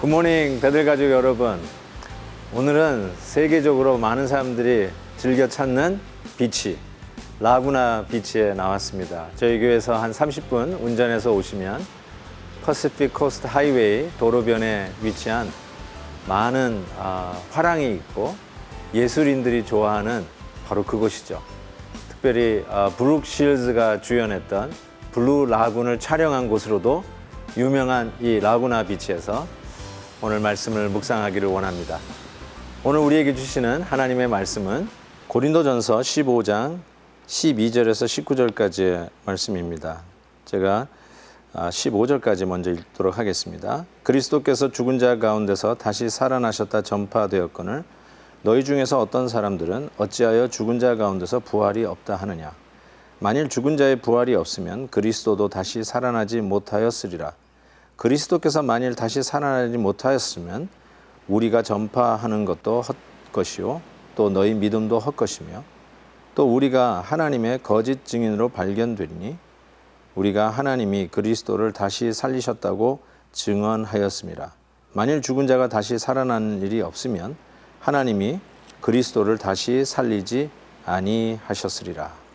굿모닝 배들가족 여러분, 오늘은 세계적으로 많은 사람들이 즐겨 찾는 비치, 라구나 비치에 나왔습니다. 저희 교회에서 한 30분 운전해서 오시면 퍼시픽 코스트 하이웨이 도로변에 위치한 많은 화랑이 있고 예술인들이 좋아하는 바로 그곳이죠. 특별히 브룩 실즈가 주연했던 블루 라군을 촬영한 곳으로도 유명한 이 라구나 비치에서 오늘 말씀을 묵상하기를 원합니다. 오늘 우리에게 주시는 하나님의 말씀은 고린도전서 15장 12절에서 19절까지의 말씀입니다. 제가 15절까지 먼저 읽도록 하겠습니다. 그리스도께서 죽은 자 가운데서 다시 살아나셨다 전파되었거늘 너희 중에서 어떤 사람들은 어찌하여 죽은 자 가운데서 부활이 없다 하느냐. 만일 죽은 자의 부활이 없으면 그리스도도 다시 살아나지 못하였으리라. 그리스도께서 만일 다시 살아나지 못하였으면 우리가 전파하는 것도 헛것이요 또 너희 믿음도 헛것이며 또 우리가 하나님의 거짓 증인으로 발견되리니 우리가 하나님이 그리스도를 다시 살리셨다고 증언하였습니다. 만일 죽은 자가 다시 살아나는 일이 없으면 하나님이 그리스도를 다시 살리지 아니하셨으리라.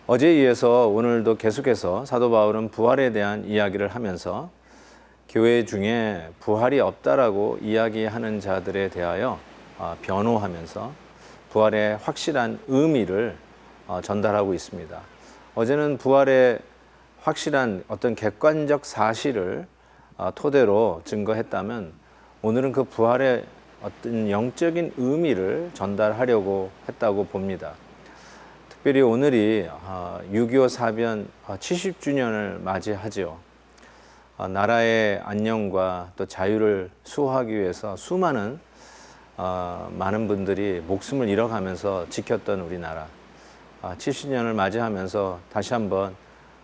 어제에 이어서 오늘도 계속해서 사도 바울은 부활에 대한 이야기를 하면서 교회 중에 부활이 없다라고 이야기하는 자들에 대하여 변호하면서 부활의 확실한 의미를 전달하고 있습니다. 어제는 부활의 확실한 어떤 객관적 사실을 토대로 증거했다면 오늘은 그 부활의 어떤 영적인 의미를 전달하려고 했다고 봅니다. 특별히 오늘이 6.25 사변 70주년을 맞이하죠. 나라의 안녕과 또 자유를 수호하기 위해서 수많은 많은 분들이 목숨을 잃어가면서 지켰던 우리나라 70년을 맞이하면서 다시 한번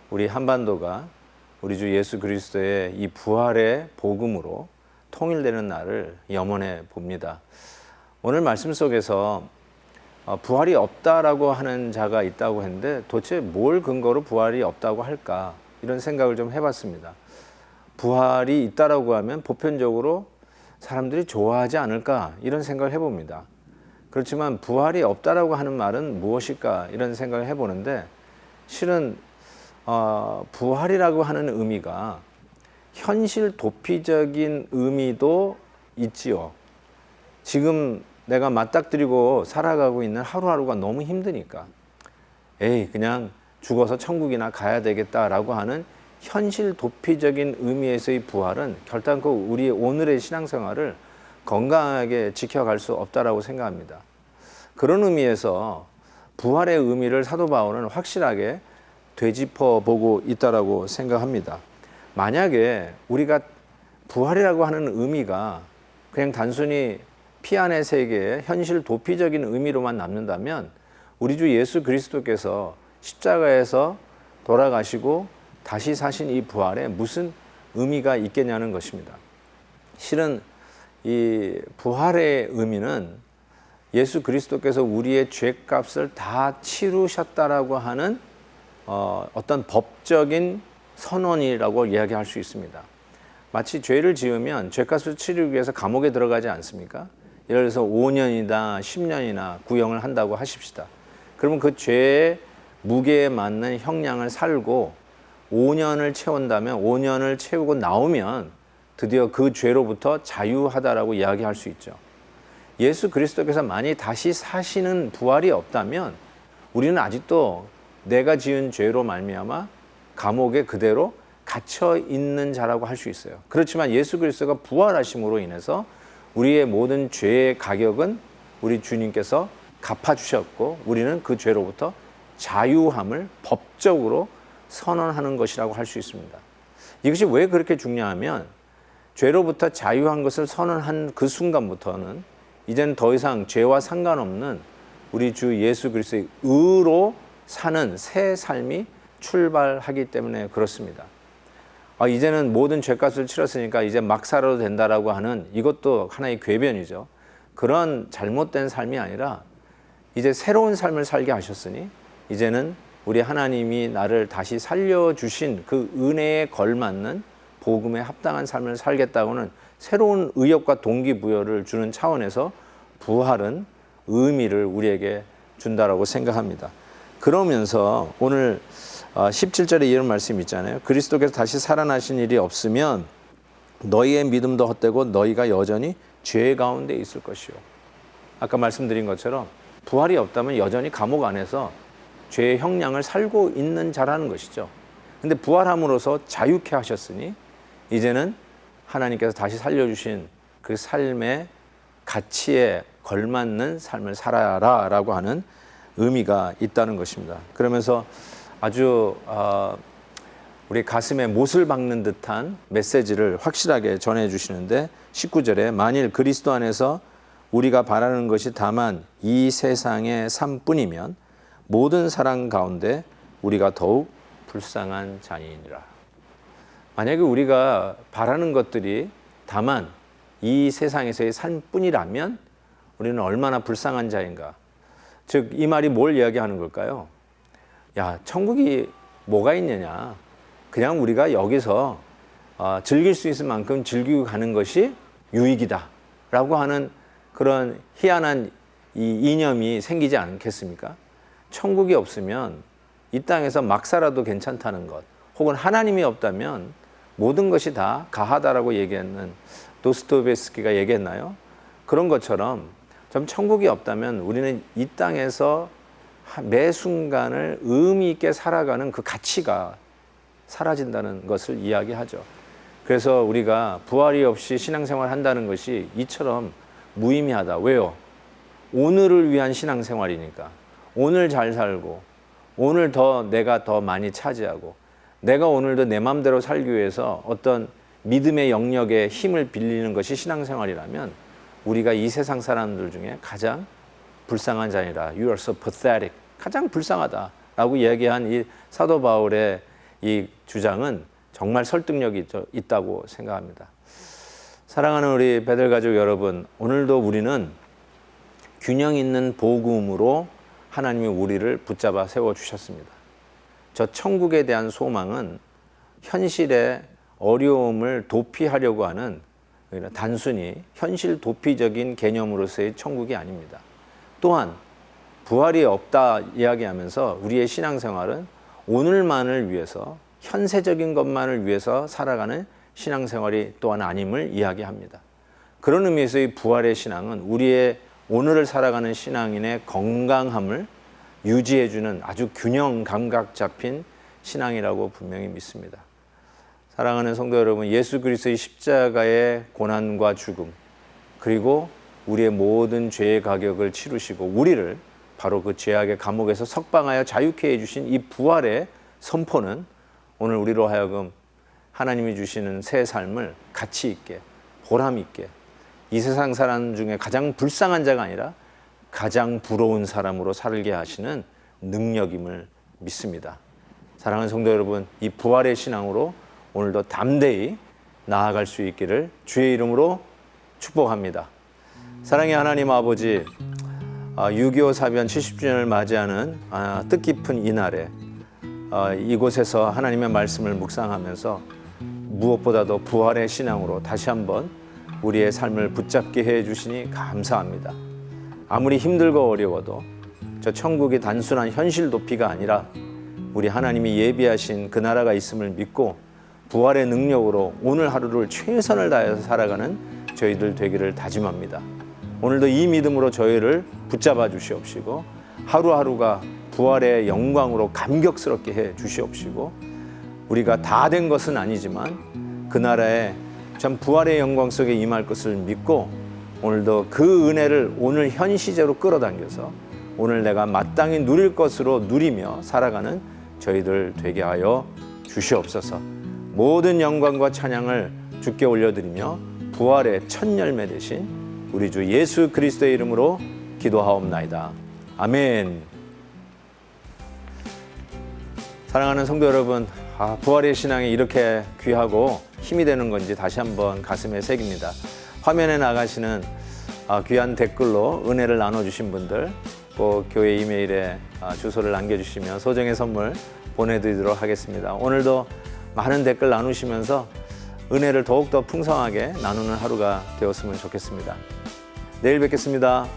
우리 한반도가 우리 주 예수 그리스도의 이 부활의 복음으로 통일되는 날을 염원해 봅니다. 오늘 말씀 속에서 부활이 없다라고 하는 자가 있다고 했는데 도대체 뭘 근거로 부활이 없다고 할까 이런 생각을 좀 해봤습니다. 부활이 있다라고 하면 보편적으로 사람들이 좋아하지 않을까 이런 생각을 해봅니다. 그렇지만 부활이 없다라고 하는 말은 무엇일까 이런 생각을 해보는데 실은 부활이라고 하는 의미가 현실 도피적인 의미도 있지요. 지금 내가 맞닥뜨리고 살아가고 있는 하루하루가 너무 힘드니까 그냥 죽어서 천국이나 가야 되겠다라고 하는 현실 도피적인 의미에서의 부활은 결단코 우리 오늘의 신앙생활을 건강하게 지켜갈 수 없다라고 생각합니다. 그런 의미에서 부활의 의미를 사도 바울은 확실하게 되짚어 보고 있다라고 생각합니다. 만약에 우리가 부활이라고 하는 의미가 그냥 단순히 피 안의 세계의 현실 도피적인 의미로만 남는다면 우리 주 예수 그리스도께서 십자가에서 돌아가시고 다시 사신 이 부활에 무슨 의미가 있겠냐는 것입니다. 실은 이 부활의 의미는 예수 그리스도께서 우리의 죄값을 다 치르셨다라고 하는 어떤 법적인 선언이라고 이야기할 수 있습니다. 마치 죄를 지으면 죄값을 치르기 위해서 감옥에 들어가지 않습니까? 예를 들어서 5년이나 10년이나 구형을 한다고 하십시다. 그러면 그 죄의 무게에 맞는 형량을 살고 5년을 채운다면 5년을 채우고 나오면 드디어 그 죄로부터 자유하다라고 이야기할 수 있죠. 예수 그리스도께서 만일 다시 사시는 부활이 없다면 우리는 아직도 내가 지은 죄로 말미암아 감옥에 그대로 갇혀 있는 자라고 할 수 있어요. 그렇지만 예수 그리스도가 부활하심으로 인해서 우리의 모든 죄의 가격은 우리 주님께서 갚아주셨고 우리는 그 죄로부터 자유함을 법적으로 선언하는 것이라고 할 수 있습니다. 이것이 왜 그렇게 중요하면 죄로부터 자유한 것을 선언한 그 순간부터는 이제는 더 이상 죄와 상관없는 우리 주 예수 그리스도의 의로 사는 새 삶이 출발하기 때문에 그렇습니다. 이제는 모든 죄값을 치렀으니까 이제 막 살아도 된다라고 하는 이것도 하나의 궤변이죠. 그런 잘못된 삶이 아니라 이제 새로운 삶을 살게 하셨으니 이제는 우리 하나님이 나를 다시 살려주신 그 은혜에 걸맞는 복음에 합당한 삶을 살겠다고는 새로운 의욕과 동기부여를 주는 차원에서 부활은 의미를 우리에게 준다라고 생각합니다. 그러면서 오늘 17절에 이런 말씀이 있잖아요. 그리스도께서 다시 살아나신 일이 없으면 너희의 믿음도 헛되고 너희가 여전히 죄 가운데 있을 것이요. 아까 말씀드린 것처럼 부활이 없다면 여전히 감옥 안에서 죄의 형량을 살고 있는 자라는 것이죠. 근데 부활함으로써 자유케 하셨으니 이제는 하나님께서 다시 살려주신 그 삶의 가치에 걸맞는 삶을 살아라 라고 하는 의미가 있다는 것입니다. 그러면서 아주 우리 가슴에 못을 박는 듯한 메시지를 확실하게 전해주시는데 19절에 만일 그리스도 안에서 우리가 바라는 것이 다만 이 세상의 삶뿐이면 모든 사랑 가운데 우리가 더욱 불쌍한 자니이니라. 만약에 우리가 바라는 것들이 다만 이 세상에서의 삶뿐이라면 우리는 얼마나 불쌍한 자인가. 즉 이 말이 뭘 이야기하는 걸까요? 야, 천국이 뭐가 있느냐. 그냥 우리가 여기서 즐길 수 있을 만큼 즐기고 가는 것이 유익이다 라고 하는 그런 희한한 이 이념이 생기지 않겠습니까? 천국이 없으면 이 땅에서 막 살아도 괜찮다는 것, 혹은 하나님이 없다면 모든 것이 다 가하다라고 얘기하는 도스토옙스키가 얘기했나요? 그런 것처럼 좀 천국이 없다면 우리는 이 땅에서 매 순간을 의미 있게 살아가는 그 가치가 사라진다는 것을 이야기하죠. 그래서 우리가 부활이 없이 신앙생활 한다는 것이 이처럼 무의미하다. 왜요? 오늘을 위한 신앙생활이니까. 오늘 잘 살고 오늘 내가 더 많이 차지하고 내가 오늘도 내 마음대로 살기 위해서 어떤 믿음의 영역에 힘을 빌리는 것이 신앙생활이라면 우리가 이 세상 사람들 중에 가장 불쌍한 자니라. You are so pathetic. 가장 불쌍하다라고 이야기한 이 사도 바울의 이 주장은 정말 설득력이 있다고 생각합니다. 사랑하는 우리 베들 가족 여러분, 오늘도 우리는 균형 있는 복음으로 하나님이 우리를 붙잡아 세워주셨습니다. 저 천국에 대한 소망은 현실의 어려움을 도피하려고 하는 단순히 현실 도피적인 개념으로서의 천국이 아닙니다. 또한 부활이 없다 이야기하면서 우리의 신앙생활은 오늘만을 위해서 현세적인 것만을 위해서 살아가는 신앙생활이 또한 아님을 이야기합니다. 그런 의미에서 이 부활의 신앙은 우리의 오늘을 살아가는 신앙인의 건강함을 유지해주는 아주 균형 감각 잡힌 신앙이라고 분명히 믿습니다. 사랑하는 성도 여러분, 예수 그리스도의 십자가의 고난과 죽음, 그리고 우리의 모든 죄의 가격을 치르시고 우리를 바로 그 죄악의 감옥에서 석방하여 자유케 해주신 이 부활의 선포는 오늘 우리로 하여금 하나님이 주시는 새 삶을 가치 있게, 보람 있게, 이 세상 사람 중에 가장 불쌍한 자가 아니라 가장 부러운 사람으로 살게 하시는 능력임을 믿습니다. 사랑하는 성도 여러분, 이 부활의 신앙으로 오늘도 담대히 나아갈 수 있기를 주의 이름으로 축복합니다. 사랑의 하나님 아버지, 6.25 사변 70주년을 맞이하는 뜻깊은 이날에 이곳에서 하나님의 말씀을 묵상하면서 무엇보다도 부활의 신앙으로 다시 한번 우리의 삶을 붙잡게 해주시니 감사합니다. 아무리 힘들고 어려워도 저 천국이 단순한 현실 도피가 아니라 우리 하나님이 예비하신 그 나라가 있음을 믿고 부활의 능력으로 오늘 하루를 최선을 다해서 살아가는 저희들 되기를 다짐합니다. 오늘도 이 믿음으로 저희를 붙잡아 주시옵시고 하루하루가 부활의 영광으로 감격스럽게 해 주시옵시고 우리가 다 된 것은 아니지만 그 나라의 참 부활의 영광 속에 임할 것을 믿고 오늘도 그 은혜를 오늘 현 시제로 끌어당겨서 오늘 내가 마땅히 누릴 것으로 누리며 살아가는 저희들 되게 하여 주시옵소서. 모든 영광과 찬양을 주께 올려드리며 부활의 첫 열매 되신 우리 주 예수 그리스도의 이름으로 기도하옵나이다. 아멘. 사랑하는 성도 여러분, 부활의 신앙이 이렇게 귀하고 힘이 되는 건지 다시 한번 가슴에 새깁니다. 화면에 나가시는 귀한 댓글로 은혜를 나눠주신 분들 꼭 교회 이메일에 주소를 남겨주시면 소정의 선물 보내드리도록 하겠습니다. 오늘도 많은 댓글 나누시면서 은혜를 더욱더 풍성하게 나누는 하루가 되었으면 좋겠습니다. 내일 뵙겠습니다.